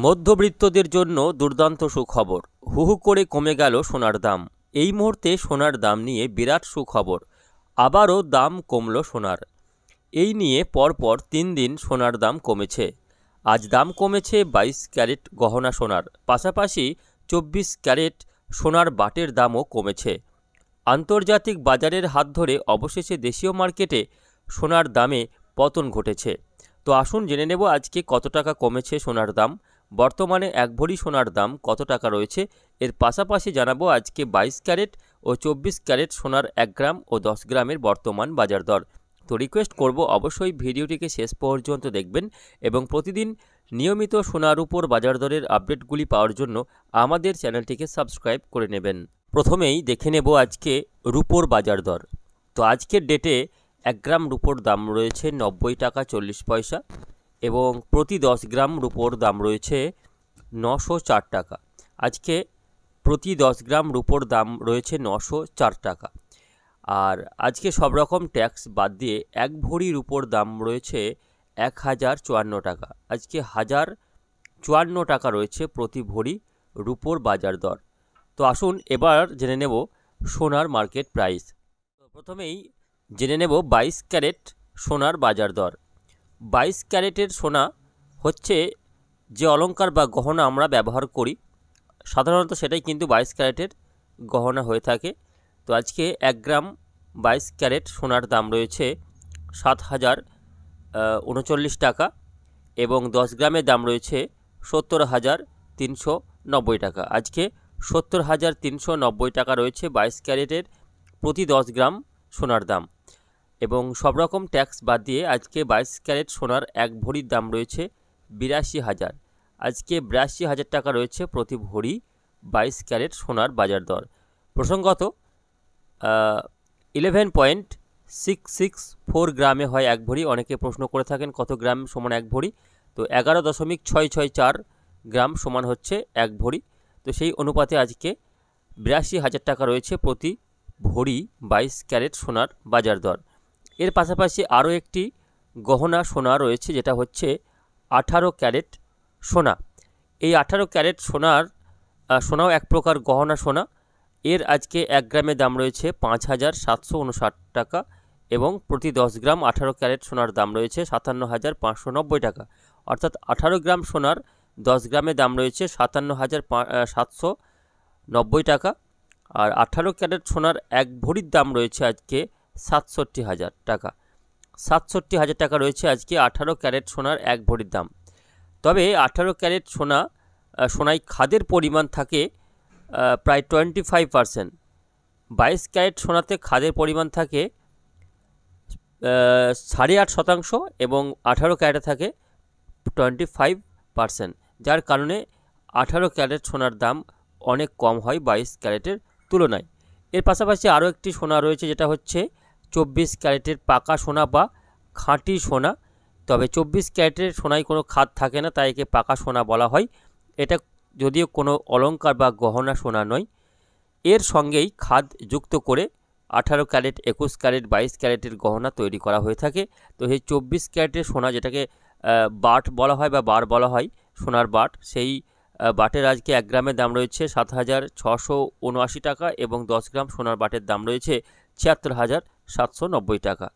মধ্যবিত্তদের জন্য দুর্দান্ত সুখবর, হু হু করে কমে গেল সোনার দাম। এই মুহূর্তে সোনার দাম নিয়ে বিরাট সুখবর, আবারও দাম কমল সোনার। এই নিয়ে পরপর 3 দিন সোনার দাম কমেছে। আজ দাম কমেছে 22 ক্যারেট গহনা সোনার, পাশাপাশি 24 ক্যারেট সোনার বাটের দামও কমেছে। আন্তর্জাতিক বাজারের হাত ধরে অবশেষে দেশীয় মার্কেটে সোনার দামে পতন ঘটেছে। তো আসুন জেনে নেব আজকে কত টাকা কমেছে সোনার দাম, বর্তমানে 1 ভরি সোনার দাম কত টাকা রয়েছে। এর পাশাপাশি জানাবো আজকে 22 ক্যারেট ও 24 ক্যারেট সোনার 1 গ্রাম ও 10 গ্রামের বর্তমান বাজার দর। তো রিকোয়েস্ট করব অবশ্যই ভিডিওটিকে শেষ পর্যন্ত দেখবেন এবং প্রতিদিন নিয়মিত সোনার উপর বাজার দরের আপডেটগুলি পাওয়ার জন্য আমাদের চ্যানেলটিকে সাবস্ক্রাইব করে নেবেন। প্রথমেই দেখে নেব আজকে রুপোর বাজার দর। তো আজকের ডেটে 1 গ্রাম রুপোর দাম রয়েছে 90 টাকা 40 পয়সা এবং প্রতি 10 গ্রাম রুপোর দাম রয়েছে 904 টাকা। আজকে প্রতি 10 গ্রাম রুপোর দাম রয়েছে 904 টাকা। আর আজকে সব রকম ট্যাক্স বাদ দিয়ে 1 ভরি রুপোর দাম রয়েছে 1054 টাকা। আজকে 1054 টাকা রয়েছে প্রতি ভরি রুপোর বাজার দর। তো আসুন এবার জেনে নেব সোনার মার্কেট প্রাইস। প্রথমেই জেনে নেব 22 ক্যারেট সোনার বাজার দর। 22 ক্যারেটের সোনা হচ্ছে যে অলংকার বা গহনা আমরা ব্যবহার করি, সাধারণত সেটাই কিন্তু 22 ক্যারেটের গহনা হয়ে থাকে। তো আজকে 1 গ্রাম 22 ক্যারেট সোনার দাম রয়েছে 7039 টাকা এবং 10 গ্রামের দাম রয়েছে 70,390 টাকা। আজকে 70,390 টাকা রয়েছে 22 ক্যারেটের প্রতি 10 গ্রাম সোনার দাম এবং সব রকম ট্যাক্স বাদ দিয়ে আজকে 22 ক্যারেট সোনার 1 ভরির দাম রয়েছে 82,000। আজকে 82,000 টাকা রয়েছে প্রতি ভরি 22 ক্যারেট সোনার বাজার দর। প্রসঙ্গত 11.664 গ্রামে হয় 1 ভরি। অনেকে প্রশ্ন করে থাকেন কত গ্রাম সমান 1 ভরি। তো 11.664 গ্রাম সমান হচ্ছে 1 ভরি। তো সেই অনুপাতে আজকে 82,000 টাকা রয়েছে প্রতি ভরি 22 ক্যারেট সোনার বাজার দর। এর পাশাপাশি আরও একটি গহনা সোনা রয়েছে, যেটা হচ্ছে 18 ক্যারেট সোনা। এই 18 ক্যারেট সোনাও এক প্রকার গহনা সোনা। এর আজকে 1 গ্রামের দাম রয়েছে 5,759 টাকা এবং প্রতি 10 গ্রাম 18 ক্যারেট সোনার দাম রয়েছে 57,590 টাকা। অর্থাৎ 18 গ্রাম সোনার 10 গ্রামের দাম রয়েছে 57,790 টাকা। আর 18 ক্যারেট সোনার 1 ভরির দাম রয়েছে আজকে 67,000 টাকা। 67,000 টাকা রয়েছে আজকে 18 ক্যারেট সোনার 1 ভরির দাম। তবে 18 ক্যারেট সোনায় খাদের পরিমাণ থাকে প্রায় 25%। 22 ক্যারেট সোনাতে খাদের পরিমাণ থাকে 8.5% এবং 18 ক্যারেটে থাকে 25%, যার কারণে 18 ক্যারেট সোনার দাম অনেক কম হয় 22 ক্যারেটের তুলনায়। এর পাশাপাশি আরও একটি সোনা রয়েছে, যেটা হচ্ছে 24 ক্যারেটের পাকা সোনা বা খাঁটি সোনা। তবে 24 ক্যারেটের সোনায় কোনো খাদ থাকে না, তাই একে পাকা সোনা বলা হয়। এটা যদিও কোনো অলংকার বা গহনা সোনা নয়, এর সঙ্গেই খাদ যুক্ত করে 18 ক্যারেট 21 ক্যারেট 22 ক্যারেটের গহনা তৈরি করা হয়ে থাকে। তো এই 24 ক্যারেটের সোনা, যেটাকে বাট বলা হয় বা বার বলা হয়, সোনার বাট, সেই বাটের আজকে 1 গ্রামের দাম রয়েছে 7,679 টাকা এবং 10 গ্রাম সোনার বাটের দাম রয়েছে 76,790 টাকা।